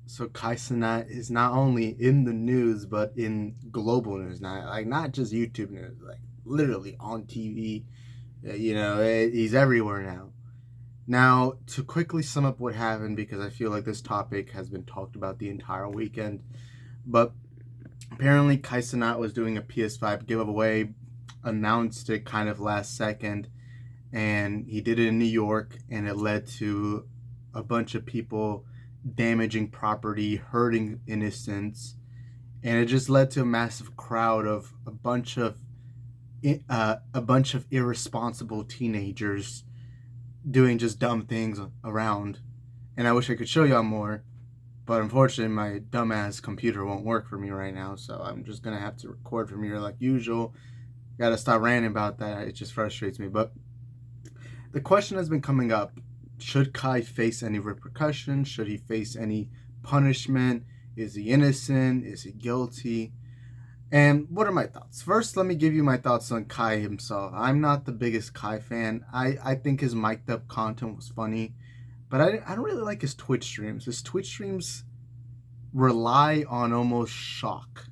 So Cenat is not only in the news but in global news now, like not just YouTube news, like literally on TV. He's everywhere now. Now, to quickly sum up what happened, because I feel like this topic has been talked about the entire weekend, but apparently Cenat was doing a PS5 giveaway, announced it kind of last second, and he did it in New York, and it led to a bunch of people damaging property, hurting innocents, and it just led to a massive crowd of a bunch of irresponsible teenagers doing just dumb things around. And I wish I could show y'all more, but unfortunately my dumbass computer won't work for me right now, so I'm just gonna have to record from here like usual. Gotta stop ranting about that. It just frustrates me. But the question has been coming up: should Kai face any repercussions? Should he face any punishment? Is he innocent? Is he guilty? And what are my thoughts? First, let me give you my thoughts on Kai himself. I'm not the biggest Kai fan. I think his mic'd up content was funny, but I don't really like his Twitch streams. His Twitch streams rely on almost shock,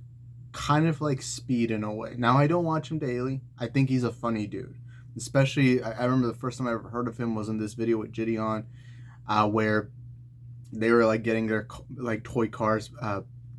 kind of like speed in a way. Now, I don't watch him daily. I think he's a funny dude. Especially, I remember the first time I ever heard of him was in this video with Gideon, where they were like getting their like toy cars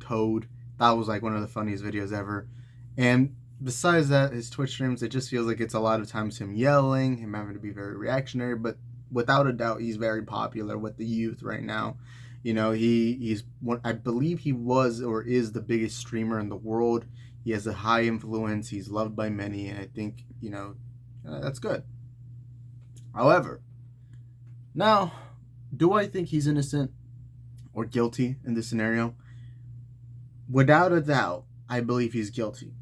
towed. That was like one of the funniest videos ever. And besides that, his Twitch streams, it just feels like it's a lot of times him yelling, him having to be very reactionary, but without a doubt, he's very popular with the youth right now. He's one. I believe he was or is the biggest streamer in the world. He has a high influence. He's loved by many, and I think that's good. However, now, do I think he's innocent or guilty in this scenario? Without a doubt, I believe he's guilty.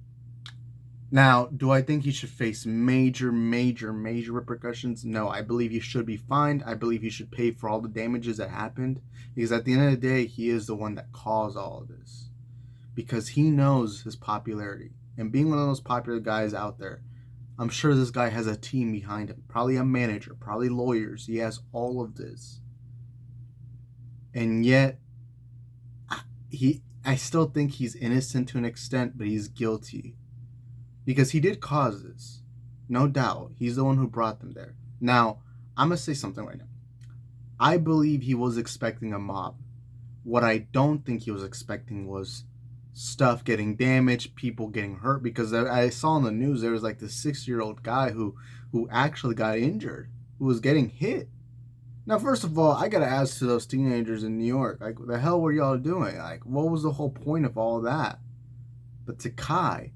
Now, do I think he should face major, major, major repercussions? No, I believe he should be fined. I believe he should pay for all the damages that happened, because at the end of the day, he is the one that caused all of this. Because he knows his popularity. And being one of those popular guys out there, I'm sure this guy has a team behind him. Probably a manager, probably lawyers. He has all of this. And yet, I still think he's innocent to an extent, but he's guilty. Because he did cause this. No doubt. He's the one who brought them there. Now, I'm going to say something right now. I believe he was expecting a mob. What I don't think he was expecting was stuff getting damaged, people getting hurt, because I saw in the news there was like this 6-year-old guy who actually got injured, who was getting hit. Now, first of all, I gotta ask to those teenagers in New York, like, what the hell were y'all doing? Like, what was the whole point of all of that? But to Kai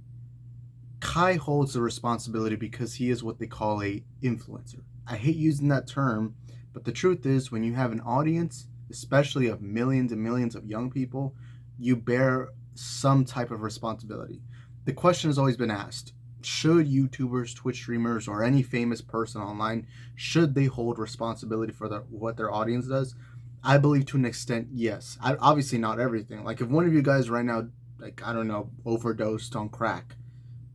holds the responsibility because he is what they call a influencer. I hate using that term, but the truth is, when you have an audience, especially of millions and millions of young people, you bear some type of responsibility. The question has always been asked: should YouTubers, Twitch streamers, or any famous person online, should they hold responsibility for what their audience does? I believe to an extent, yes. Obviously not everything. Like if one of you guys right now, like, I don't know, overdosed on crack,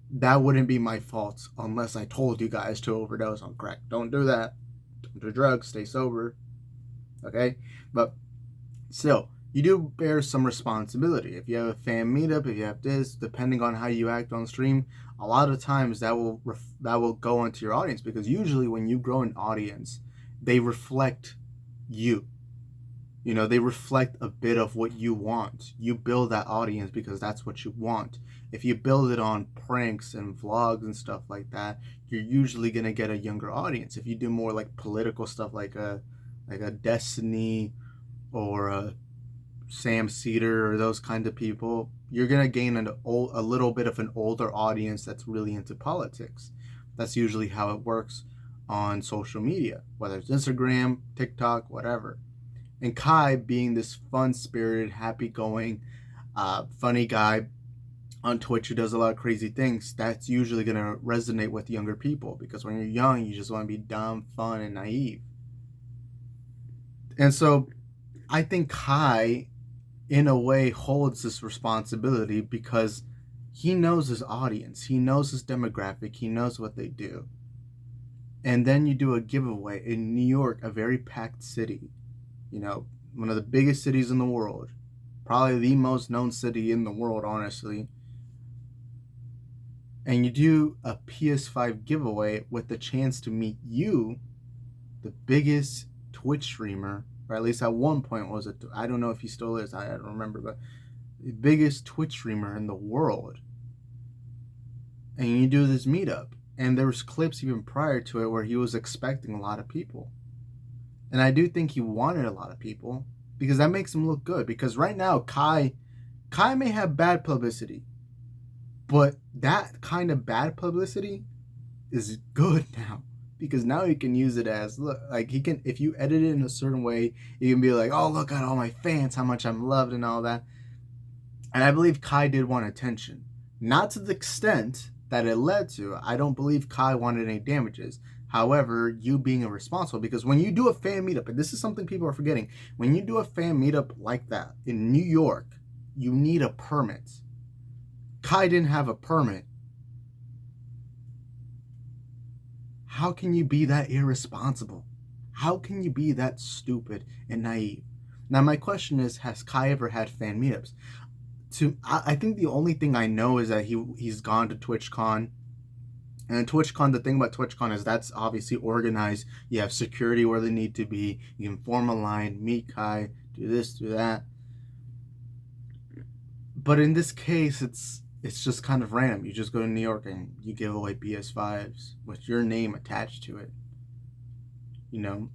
that wouldn't be my fault unless I told you guys to overdose on crack. Don't do that. Don't do drugs. Stay sober. Okay? But still, you do bear some responsibility. If you have a fan meetup, if you have this, depending on how you act on stream, a lot of times that will go into your audience, because usually when you grow an audience, they reflect you. They reflect a bit of what you want. You build that audience because that's what you want. If you build it on pranks and vlogs and stuff like that, you're usually gonna get a younger audience. If you do more like political stuff, like a Destiny or a Sam Cedar or those kind of people, you're gonna gain a little bit of an older audience that's really into politics. That's usually how it works on social media, whether it's Instagram, TikTok, whatever. And Kai, being this fun-spirited, happy-going, funny guy on Twitch who does a lot of crazy things, that's usually going to resonate with younger people, because when you're young, you just want to be dumb, fun, and naive. And so I think Kai, in a way, holds this responsibility because he knows his audience. He knows his demographic. He knows what they do. And then you do a giveaway in New York, a very packed city, one of the biggest cities in the world. probably the most known city in the world, honestly, and you do a PS5 giveaway with the chance to meet you, the biggest Twitch streamer, or at least at one point was it? I don't know if he still is. I don't remember, but the biggest Twitch streamer in the world, and you do this meetup, and there was clips even prior to it where he was expecting a lot of people, and I do think he wanted a lot of people because that makes him look good. Because right now, Kai may have bad publicity, but that kind of bad publicity is good now, because now he can use it as, look, like, he can, if you edit it in a certain way, you can be like, oh, look at all my fans, how much I'm loved and all that. And I believe Kai did want attention, not to the extent that it led to. I don't believe Kai wanted any damages. However, you being irresponsible, because when you do a fan meetup, and this is something people are forgetting, when you do a fan meetup like that in New York, you need a permit. Kai didn't have a permit. How can you be that irresponsible? How can you be that stupid and naive? Now, my question is, has Kai ever had fan meetups? I think the only thing I know is that he's gone to TwitchCon. And TwitchCon, the thing about TwitchCon is that's obviously organized. You have security where they need to be. You can form a line, meet Kai, do this, do that. But in this case, it's just kind of random. You just go to New York and you give away PS5s with your name attached to it. You know?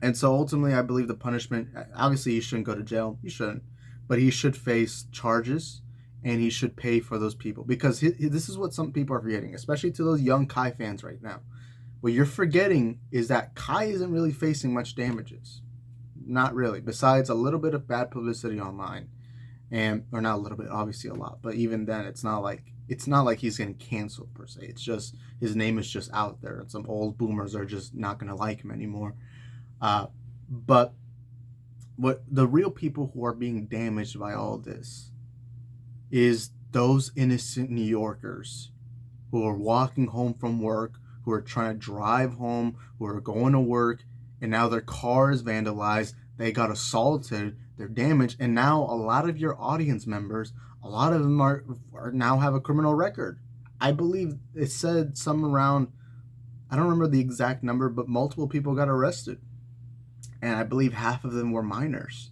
And so ultimately, I believe the punishment, obviously he shouldn't go to jail. He shouldn't. But he should face charges, and he should pay for those people. Because this is what some people are forgetting, especially to those young Kai fans right now. What you're forgetting is that Kai isn't really facing much damages. Not really. Besides a little bit of bad publicity online. Or not a little bit, obviously a lot. But even then, it's not like he's getting canceled per se. It's just his name is just out there, and some old boomers are just not going to like him anymore. But what the real people who are being damaged by all this is those innocent New Yorkers who are walking home from work, who are trying to drive home, who are going to work, and now their car is vandalized, they got assaulted, they're damaged, and now a lot of your audience members, a lot of them are now have a criminal record. I believe it said some around, I don't remember the exact number, but multiple people got arrested. And I believe half of them were minors.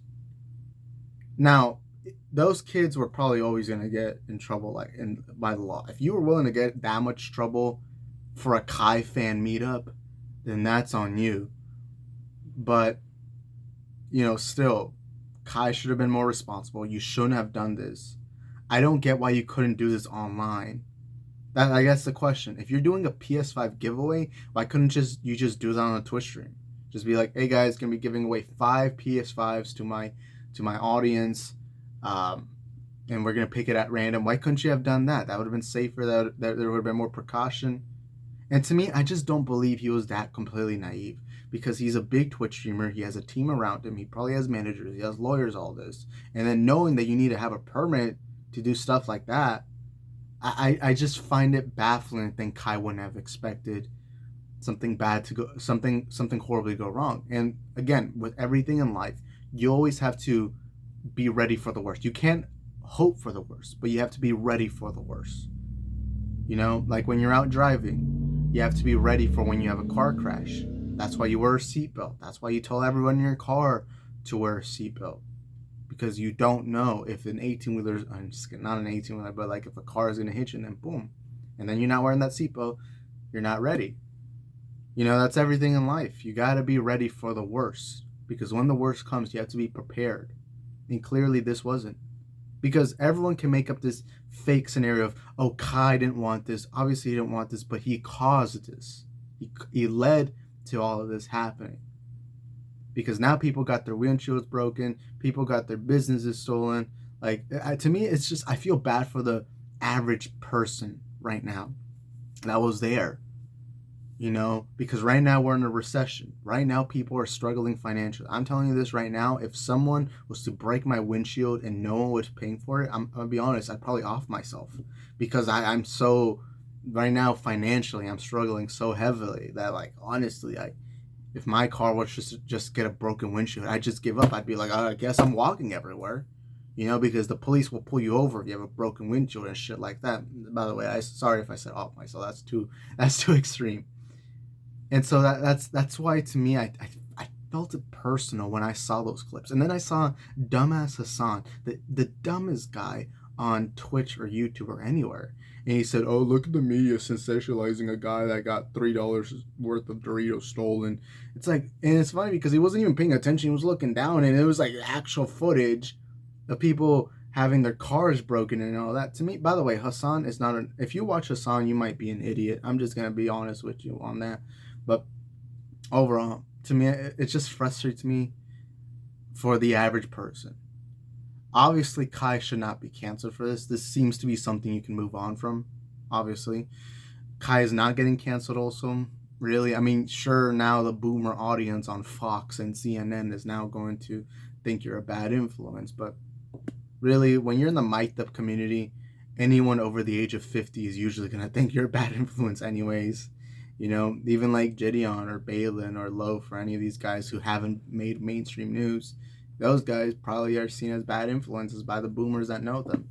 Now, those kids were probably always going to get in trouble by the law. If you were willing to get that much trouble for a Kai fan meetup, then that's on you. But, still, Kai should have been more responsible. You shouldn't have done this. I don't get why you couldn't do this online. I guess the question. If you're doing a PS5 giveaway, why couldn't you just do that on a Twitch stream? Just be like, hey guys, gonna be giving away 5 PS5s to my audience, and we're gonna pick it at random. Why couldn't you have done that? That would have been safer. That there would have been more precaution. And to me, I just don't believe he was that completely naive, because he's a big Twitch streamer. He has a team around him. He probably has managers. He has lawyers. All this, and then knowing that you need to have a permit to do stuff like that, I just find it baffling to think Kai wouldn't have expected something bad to go, something horribly go wrong. And again, with everything in life, you always have to be ready for the worst. You can't hope for the worst, but you have to be ready for the worst. Like when you're out driving, you have to be ready for when you have a car crash. That's why you wear a seatbelt. That's why you tell everyone in your car to wear a seatbelt, because you don't know if an 18-wheeler, I'm just kidding, not an 18-wheeler, but like if a car is going to hit you and then boom, and then you're not wearing that seatbelt, you're not ready. That's everything in life. You got to be ready for the worst, because when the worst comes, you have to be prepared. And clearly this wasn't, because everyone can make up this fake scenario of, oh, Kai didn't want this. Obviously he didn't want this, but he caused this. He led to all of this happening, because now people got their windshields broken. People got their businesses stolen. Like, to me, it's just, I feel bad for the average person right now that was there. Because right now we're in a recession. Right now people are struggling financially. I'm telling you this right now. If someone was to break my windshield and no one was paying for it, I'm going to be honest, I'd probably off myself, because I'm so, right now financially, I'm struggling so heavily that, like, honestly, if my car was just get a broken windshield, I'd just give up. I'd be like, I guess I'm walking everywhere. You know, because the police will pull you over if you have a broken windshield and shit like that. By the way, I sorry if I said off myself. That's too extreme. And so that's why to me I felt it personal when I saw those clips. And then I saw dumbass Hassan, the dumbest guy on Twitch or YouTube or anywhere. And he said, "Oh, look at the media sensationalizing a guy that got $3 worth of Doritos stolen." It's like, and it's funny because he wasn't even paying attention. He was looking down, and it was like actual footage of people having their cars broken and all that. To me, by the way, Hassan is not an. If you watch Hassan, you might be an idiot. I'm just gonna be honest with you on that. But overall, to me, it just frustrates me for the average person. Obviously, Kai should not be canceled for this. This seems to be something you can move on from. Obviously, Kai is not getting canceled. Also, really, I mean, sure, now the boomer audience on Fox and CNN is now going to think you're a bad influence, but really, when you're in the mic'd up community, anyone over the age of 50 is usually going to think you're a bad influence anyways. You know, even like Gideon or Balin or Loaf or any of these guys who haven't made mainstream news, those guys probably are seen as bad influences by the boomers that know them.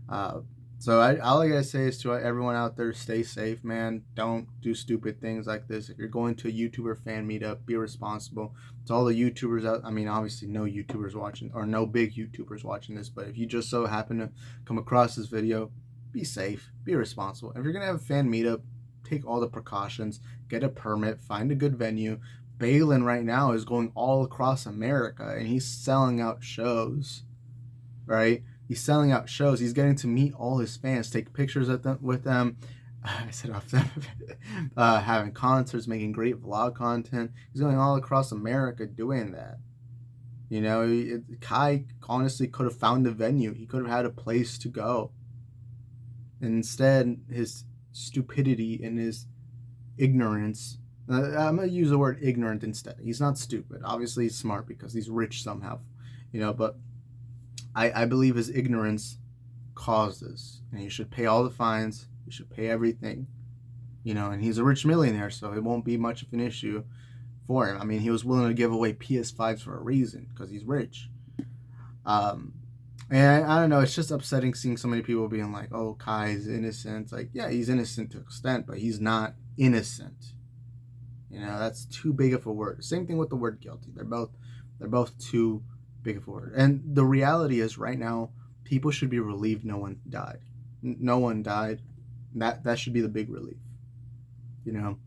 Uh, so all I gotta say is to everyone out there, stay safe, man. Don't do stupid things like this. If you're going to a YouTuber fan meetup, be responsible. To all the YouTubers out, I mean, obviously no YouTubers watching or no big YouTubers watching this, but if you just so happen to come across this video, be safe, be responsible. If you're gonna have a fan meetup, take all the precautions, get a permit, find a good venue. Balin right now is going all across America and he's selling out shows, right? He's selling out shows. He's getting to meet all his fans, take pictures with them. I said off them, having concerts, making great vlog content. He's going all across America doing that. You know, Kai honestly could have found a venue. He could have had a place to go. And instead, his stupidity and his ignorance. I'm going to use the word ignorant instead. He's not stupid. Obviously, he's smart because he's rich somehow. You know, but I believe his ignorance caused this. And he should pay all the fines. He should pay everything. You know, and he's a rich millionaire, so it won't be much of an issue for him. I mean, he was willing to give away PS5s for a reason, because he's rich. And I don't know, it's just upsetting seeing so many people being like, oh, Kai's innocent. Like, yeah, he's innocent to an extent, but he's not innocent. You know, that's too big of a word. Same thing with the word guilty. They're both too big of a word. And the reality is right now, people should be relieved no one died. No one died. That should be the big relief. You know,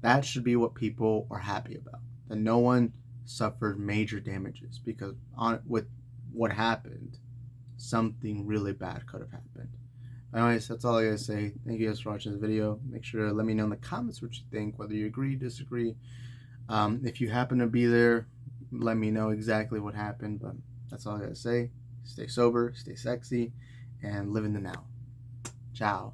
that should be what people are happy about. That no one suffered major damages, because with what happened, something really bad could have happened. Anyways, that's all I gotta say. Thank you guys for watching this video. Make sure to let me know in the comments what you think, whether you agree, disagree. If you happen to be there, let me know exactly what happened. But that's all I gotta say. Stay sober, stay sexy, and live in the now. Ciao.